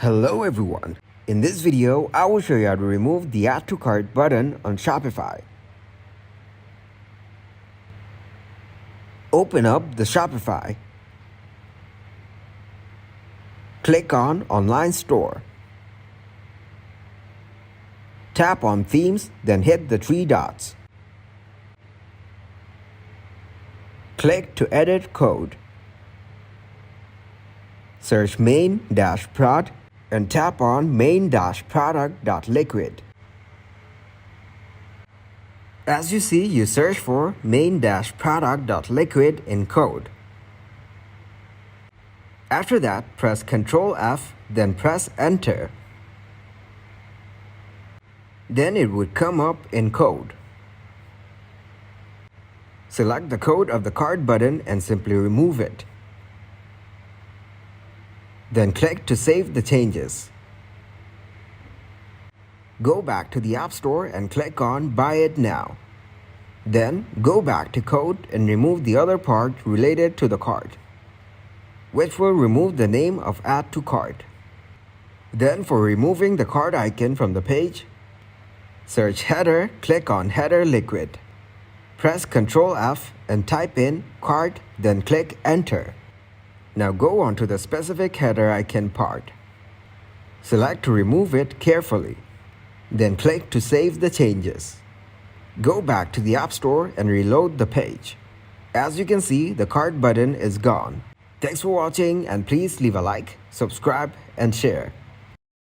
Hello everyone. In this video, I will show you how to remove the Add to Cart button on Shopify. Open up the Shopify. Click on Online Store. Tap on Themes, then hit the three dots. Click to edit code. Search main-prod and tap on main-product.liquid. As you see, you search for main-product.liquid in code. After that, press Ctrl F, then press Enter. Then it would come up in code. Select the code of the cart button and simply remove it. Then click to save the changes. Go back to the App Store and click on Buy It Now. Then go back to code and remove the other part related to the cart, which will remove the name of Add to Cart. Then for removing the cart icon from the page, search Header, click on Header Liquid. Press Ctrl F and type in cart, then click Enter. Now go on to the specific header icon part. Select to remove it carefully. Then click to save the changes. Go back to the App Store and reload the page. As you can see, the cart button is gone. Thanks for watching and please leave a like, subscribe and share.